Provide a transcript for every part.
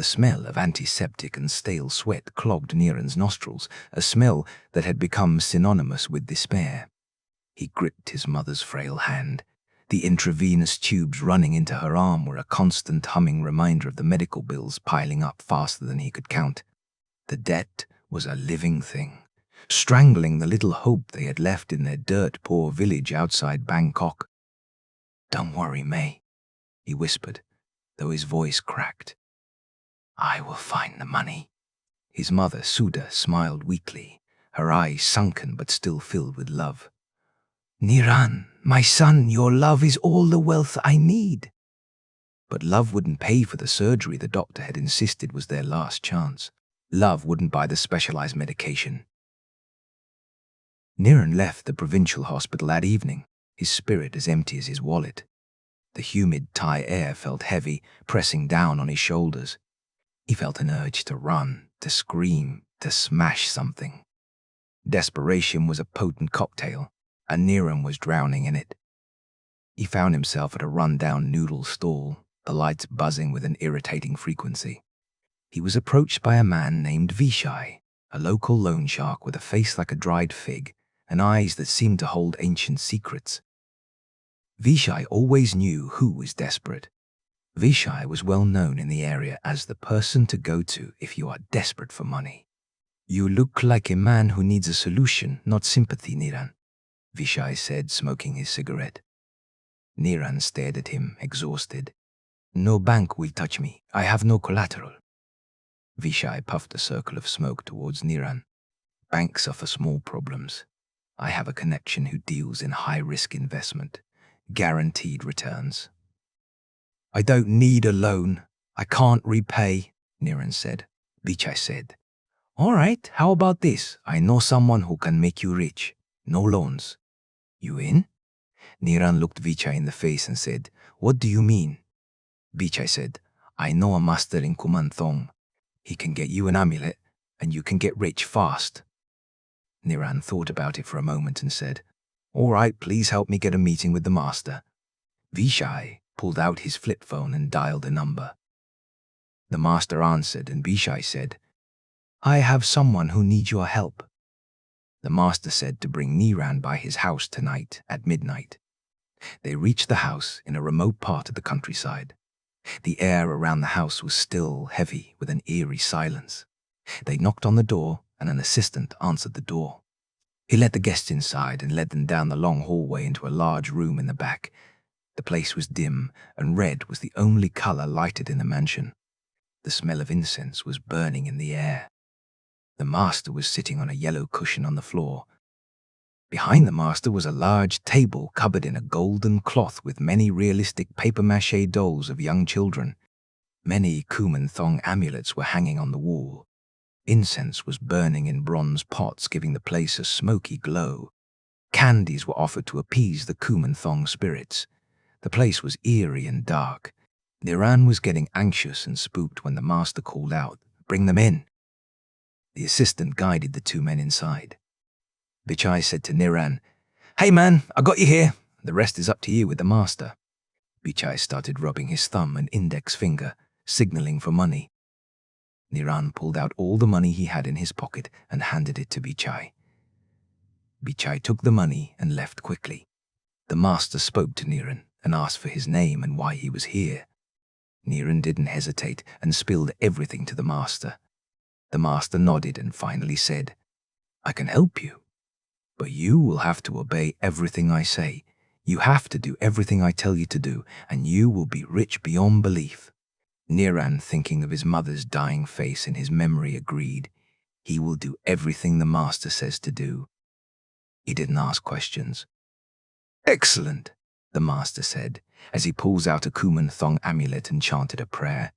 The smell of antiseptic and stale sweat clogged Niran's nostrils, a smell that had become synonymous with despair. He gripped his mother's frail hand. The intravenous tubes running into her arm were a constant humming reminder of the medical bills piling up faster than he could count. The debt was a living thing, strangling the little hope they had left in their dirt-poor village outside Bangkok. "Don't worry, May," he whispered, though his voice cracked. "I will find the money." His mother, Sudha, smiled weakly, her eyes sunken but still filled with love. "Niran, my son, your love is all the wealth I need." But love wouldn't pay for the surgery the doctor had insisted was their last chance. Love wouldn't buy the specialized medication. Niran left the provincial hospital that evening, his spirit as empty as his wallet. The humid Thai air felt heavy, pressing down on his shoulders. He felt an urge to run, to scream, to smash something. Desperation was a potent cocktail, and Niran was drowning in it. He found himself at a run-down noodle stall, the lights buzzing with an irritating frequency. He was approached by a man named Vishai, a local loan shark with a face like a dried fig and eyes that seemed to hold ancient secrets. Vishai always knew who was desperate. Vishai was well known in the area as the person to go to if you are desperate for money. "You look like a man who needs a solution, not sympathy, Niran," Vishai said, smoking his cigarette. Niran stared at him, exhausted. "No bank will touch me. I have no collateral." Vishai puffed a circle of smoke towards Niran. "Banks are for small problems. I have a connection who deals in high-risk investment. Guaranteed returns." "I don't need a loan. I can't repay," Niran said. Vishai said, "All right, how about this? I know someone who can make you rich. No loans. You in?" Niran looked Vishai in the face and said, "What do you mean?" Vishai said, "I know a master in Kuman Thong. He can get you an amulet, and you can get rich fast." Niran thought about it for a moment and said, "All right, please help me get a meeting with the master." Vishai pulled out his flip phone and dialed a number. The master answered, and Vishai said, "I have someone who needs your help." The master said to bring Niran by his house tonight at midnight. They reached the house in a remote part of the countryside. The air around the house was still heavy with an eerie silence. They knocked on the door, and an assistant answered the door. He let the guests inside and led them down the long hallway into a large room in the back. The place was dim, and red was the only color lighted in the mansion. The smell of incense was burning in the air. The master was sitting on a yellow cushion on the floor. Behind the master was a large table covered in a golden cloth with many realistic papier-mâché dolls of young children. Many Kuman Thong amulets were hanging on the wall. Incense was burning in bronze pots, giving the place a smoky glow. Candies were offered to appease the Kuman Thong spirits. The place was eerie and dark. Niran was getting anxious and spooked when the master called out, "Bring them in." The assistant guided the two men inside. Vishai said to Niran, "Hey man, I got you here. The rest is up to you with the master." Vishai started rubbing his thumb and index finger, signaling for money. Niran pulled out all the money he had in his pocket and handed it to Vishai. Vishai took the money and left quickly. The master spoke to Niran and asked for his name and why he was here. Niran didn't hesitate and spilled everything to the master. The master nodded and finally said, "I can help you, but you will have to obey everything I say. You have to do everything I tell you to do, and you will be rich beyond belief." Niran, thinking of his mother's dying face in his memory, agreed. He will do everything the master says to do. He didn't ask questions. "Excellent," the master said, as he pulls out a Kuman Thong amulet and chanted a prayer.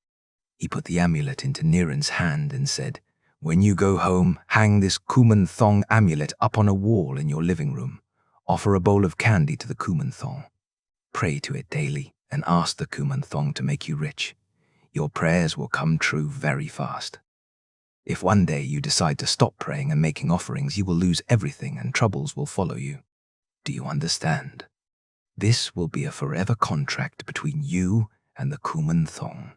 He put the amulet into Niran's hand and said, "When you go home, hang this Kuman Thong amulet up on a wall in your living room. Offer a bowl of candy to the Kuman Thong. Pray to it daily and ask the Kuman Thong to make you rich. Your prayers will come true very fast. If one day you decide to stop praying and making offerings, you will lose everything and troubles will follow you. Do you understand? This will be a forever contract between you and the Kuman Thong."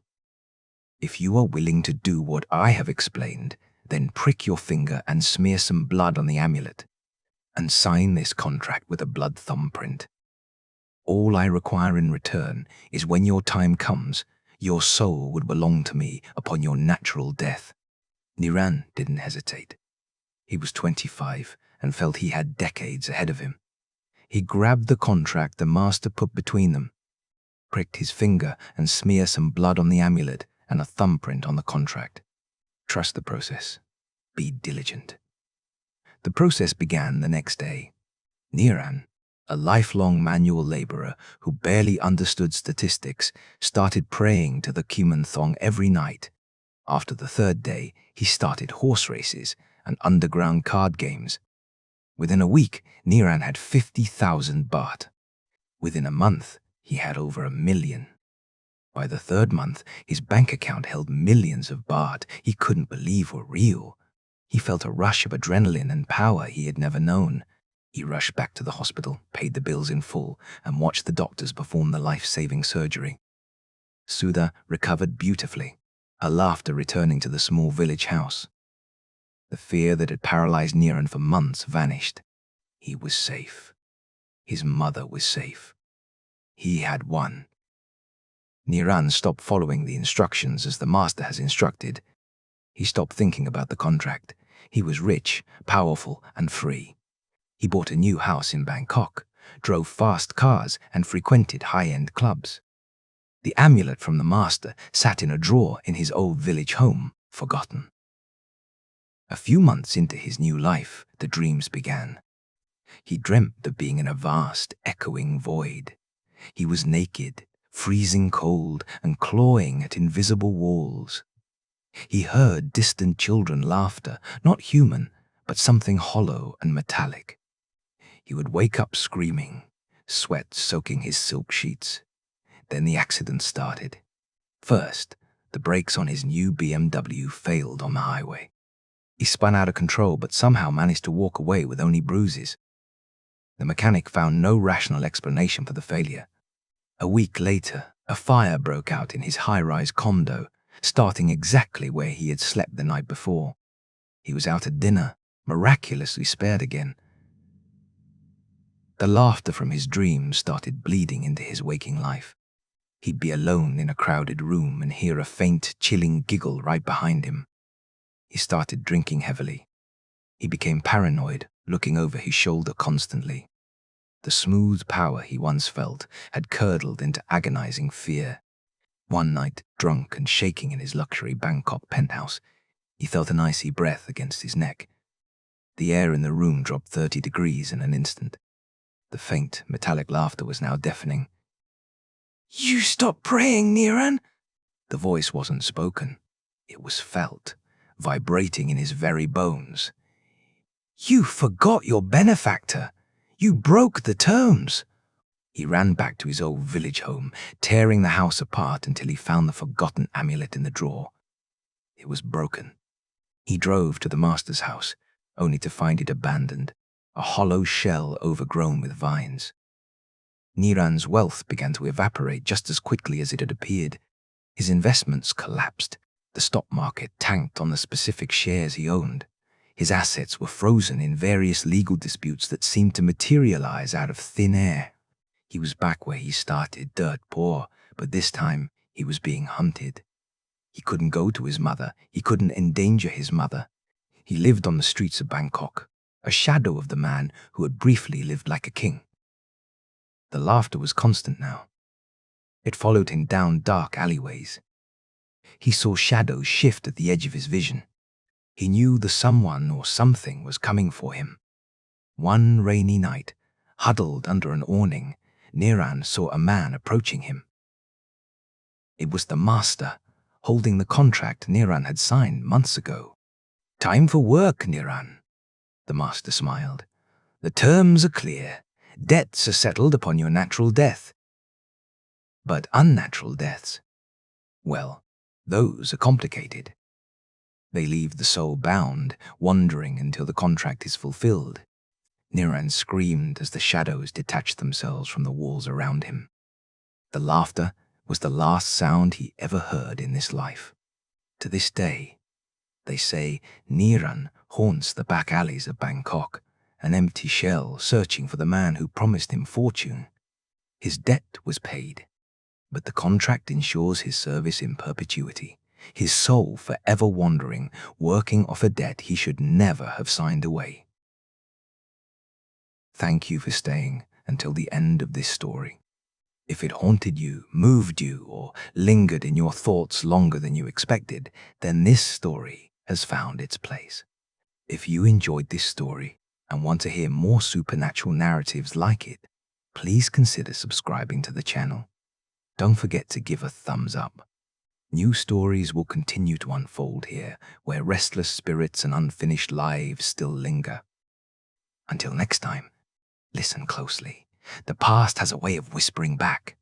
If you are willing to do what I have explained, then prick your finger and smear some blood on the amulet, and sign this contract with a blood thumbprint. All I require in return is when your time comes, your soul would belong to me upon your natural death. Niran didn't hesitate. He was 25 and felt he had decades ahead of him. He grabbed the contract the master put between them, pricked his finger and smeared some blood on the amulet and a thumbprint on the contract. Trust the process. Be diligent. The process began the next day. Niran, a lifelong manual laborer who barely understood statistics, started praying to the Kuman Thong every night. After the third day, he started horse races and underground card games. Within a week, Niran had 50,000 baht. Within a month, he had over 1 million. By the third month, his bank account held millions of baht he couldn't believe were real. He felt a rush of adrenaline and power he had never known. He rushed back to the hospital, paid the bills in full, and watched the doctors perform the life-saving surgery. Sudha recovered beautifully, her laughter returning to the small village house. The fear that had paralyzed Niran for months vanished. He was safe. His mother was safe. He had won. Niran stopped following the instructions as the master has instructed. He stopped thinking about the contract. He was rich, powerful, and free. He bought a new house in Bangkok, drove fast cars, and frequented high-end clubs. The amulet from the master sat in a drawer in his old village home, forgotten. A few months into his new life, the dreams began. He dreamt of being in a vast, echoing void. He was naked, freezing cold, and clawing at invisible walls. He heard distant children laughter, not human, but something hollow and metallic. He would wake up screaming, sweat soaking his silk sheets. Then the accident started. First, the brakes on his new BMW failed on the highway. He spun out of control but somehow managed to walk away with only bruises. The mechanic found no rational explanation for the failure. A week later, a fire broke out in his high-rise condo, starting exactly where he had slept the night before. He was out at dinner, miraculously spared again. The laughter from his dreams started bleeding into his waking life. He'd be alone in a crowded room and hear a faint, chilling giggle right behind him. He started drinking heavily. He became paranoid, looking over his shoulder constantly. The smooth power he once felt had curdled into agonizing fear. One night, drunk and shaking in his luxury Bangkok penthouse, he felt an icy breath against his neck. The air in the room dropped 30 degrees in an instant. The faint, metallic laughter was now deafening. "You stop praying, Niran?" The voice wasn't spoken. It was felt, vibrating in his very bones. "You forgot your benefactor. You broke the terms." He ran back to his old village home, tearing the house apart until he found the forgotten amulet in the drawer. It was broken. He drove to the master's house, only to find it abandoned, a hollow shell overgrown with vines. Niran's wealth began to evaporate just as quickly as it had appeared. His investments collapsed. The stock market tanked on the specific shares he owned. His assets were frozen in various legal disputes that seemed to materialize out of thin air. He was back where he started, dirt poor, but this time he was being hunted. He couldn't go to his mother. He couldn't endanger his mother. He lived on the streets of Bangkok, a shadow of the man who had briefly lived like a king. The laughter was constant now. It followed him down dark alleyways. He saw shadows shift at the edge of his vision. He knew the someone or something was coming for him. One rainy night, huddled under an awning, Niran saw a man approaching him. It was the master, holding the contract Niran had signed months ago. "Time for work, Niran," the master smiled. "The terms are clear. Debts are settled upon your natural death. But unnatural deaths, well, those are complicated. They leave the soul bound, wandering until the contract is fulfilled." Niran screamed as the shadows detached themselves from the walls around him. The laughter was the last sound he ever heard in this life. To this day, they say Niran haunts the back alleys of Bangkok, an empty shell searching for the man who promised him fortune. His debt was paid, but the contract ensures his service in perpetuity, his soul forever wandering, working off a debt he should never have signed away. Thank you for staying until the end of this story. If it haunted you, moved you, or lingered in your thoughts longer than you expected, then this story has found its place. If you enjoyed this story and want to hear more supernatural narratives like it, please consider subscribing to the channel. Don't forget to give a thumbs up. New stories will continue to unfold here, where restless spirits and unfinished lives still linger. Until next time, listen closely. The past has a way of whispering back.